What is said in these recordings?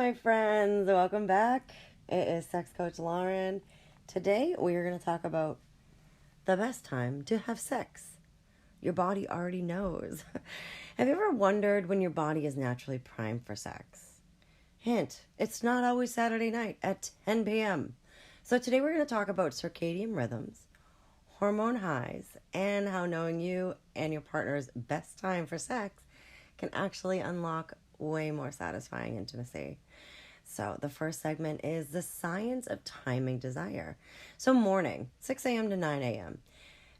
my friends. Welcome back. It is Sex Coach Lauren. Today, we are going to talk about the best time to have sex. Your body already knows. Have you ever wondered when your body is naturally primed for sex? Hint, it's not always Saturday night at 10 p.m. So today we're going to talk about circadian rhythms, hormone highs, and how knowing you and your partner's best time for sex can actually unlock way more satisfying intimacy. So the first segment is the science of timing desire. So morning, 6 a.m. to 9 a.m.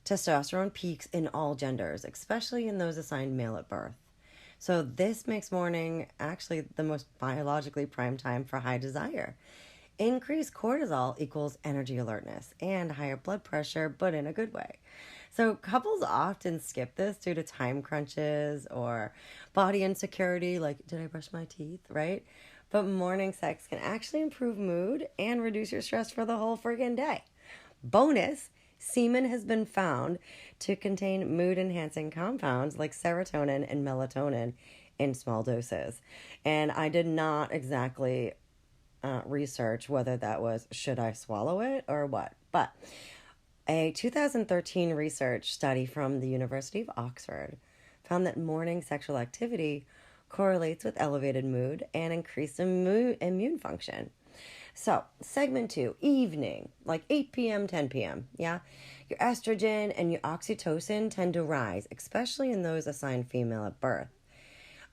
Testosterone peaks in all genders, especially in those assigned male at birth. So this makes morning actually the most biologically prime time for high desire. Increased cortisol equals energy alertness and higher blood pressure, but in a good way. So couples often skip this due to time crunches or body insecurity, like, did I brush my teeth, right? But morning sex can actually improve mood and reduce your stress for the whole friggin' day. Bonus, semen has been found to contain mood-enhancing compounds like serotonin and melatonin in small doses. And I did not exactly research whether that was, should I swallow it or what? But a 2013 research study from the University of Oxford found that morning sexual activity correlates with elevated mood and increased immune function. So, segment 2, evening, like 8 p.m., 10 p.m., yeah? Your estrogen and your oxytocin tend to rise, especially in those assigned female at birth.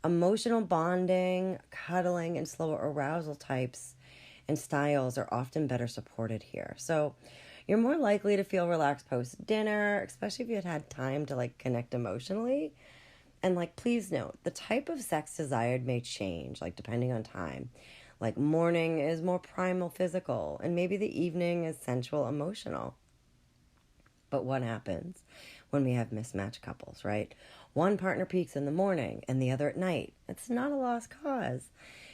Emotional bonding, cuddling, and slower arousal types and styles are often better supported here. So, you're more likely to feel relaxed post-dinner, especially if you had time to, connect emotionally. And, please note, the type of sex desired may change, depending on time. Morning is more primal physical, and maybe the evening is sensual emotional. But what happens when we have mismatched couples, right? One partner peaks in the morning and the other at night. It's not a lost cause.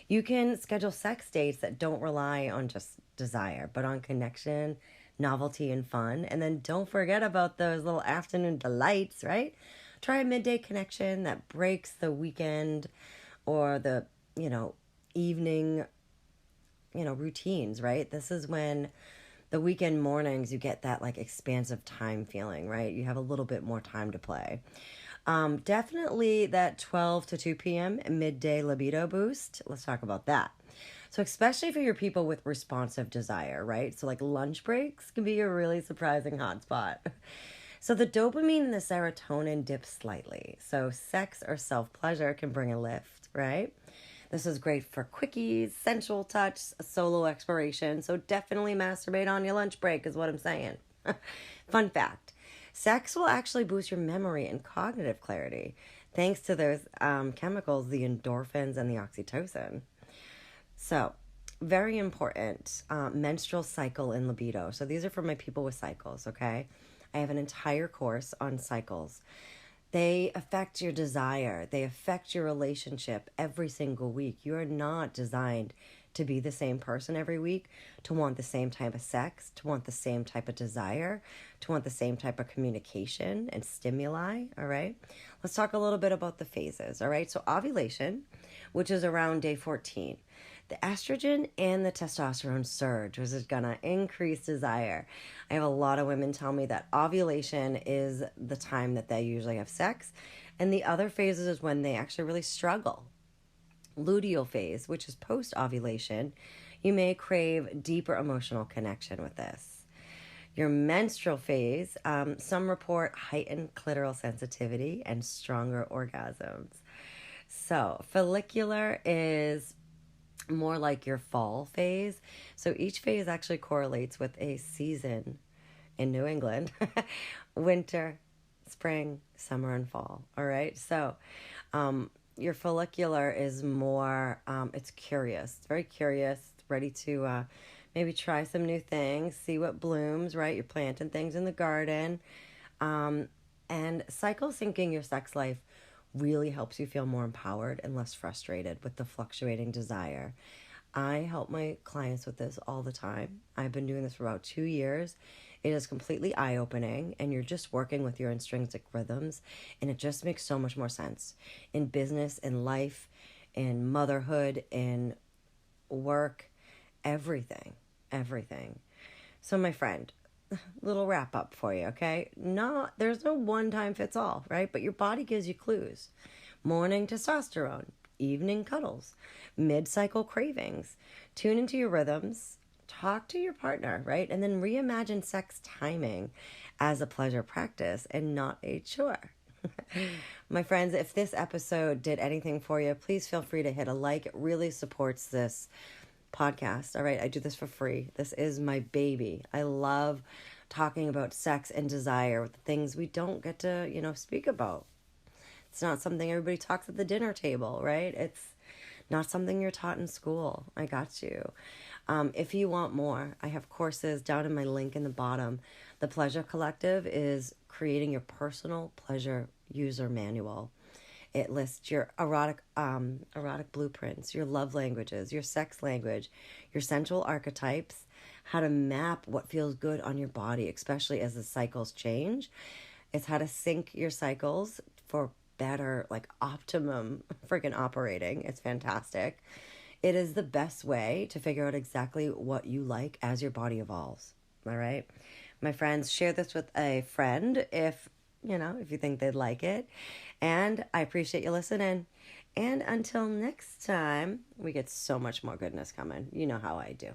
You can schedule sex dates that don't rely on just desire, but on connection, novelty, and fun. And then don't forget about those little afternoon delights, right? Try a midday connection that breaks the weekend or the, evening, routines, right? This is when the weekend mornings you get that expansive time feeling, right? You have a little bit more time to play. Definitely that 12 to 2 p.m. midday libido boost. Let's talk about that. So especially for your people with responsive desire, right? So lunch breaks can be a really surprising hotspot. So the dopamine and the serotonin dip slightly. So sex or self-pleasure can bring a lift, right? This is great for quickies, sensual touch, solo exploration. So definitely masturbate on your lunch break is what I'm saying. Fun fact, sex will actually boost your memory and cognitive clarity thanks to those chemicals, the endorphins and the oxytocin. So, very important, menstrual cycle and libido. So these are for my people with cycles, okay? I have an entire course on cycles. They affect your desire. They affect your relationship every single week. You are not designed to be the same person every week, to want the same type of sex, to want the same type of desire, to want the same type of communication and stimuli, all right? Let's talk a little bit about the phases, all right? So ovulation, which is around day 14. The estrogen and the testosterone surge, which is going to increase desire. I have a lot of women tell me that ovulation is the time that they usually have sex, and the other phases is when they actually really struggle. Luteal phase, which is post-ovulation, you may crave deeper emotional connection with this. Your menstrual phase, some report heightened clitoral sensitivity and stronger orgasms. So follicular is more like your fall phase. So each phase actually correlates with a season in New England. Winter, spring, summer, and fall. All right. So your follicular is more, it's curious. It's very curious. It's ready to maybe try some new things, see what blooms, right? You're planting things in the garden. And cycle syncing your sex life really helps you feel more empowered and less frustrated with the fluctuating desire. I help my clients with this all the time. I've been doing this for about 2 years. It is completely eye-opening, and you're just working with your intrinsic rhythms, and it just makes so much more sense in business, in life, in motherhood, in work, everything, everything. So my friend, little wrap up for you, okay? There's no one time fits all, right? But your body gives you clues. Morning testosterone, evening cuddles, mid-cycle cravings. Tune into your rhythms, talk to your partner, right? And then reimagine sex timing as a pleasure practice and not a chore. My friends, if this episode did anything for you, please feel free to hit a like. It really supports this podcast. All right, I do this for free. This is my baby. I love talking about sex and desire with the things we don't get to, speak about. It's not something everybody talks at the dinner table, right? It's not something you're taught in school. I got you. If you want more, I have courses down in my link in the bottom. The Pleasure Collective is creating your personal pleasure user manual. It lists your erotic blueprints, your love languages, your sex language, your sensual archetypes, how to map what feels good on your body, especially as the cycles change. It's how to sync your cycles for better, optimum freaking operating. It's fantastic. It is the best way to figure out exactly what you like as your body evolves. All right? My friends, share this with a friend if you think they'd like it. And I appreciate you listening. And until next time, we get so much more goodness coming. You know how I do.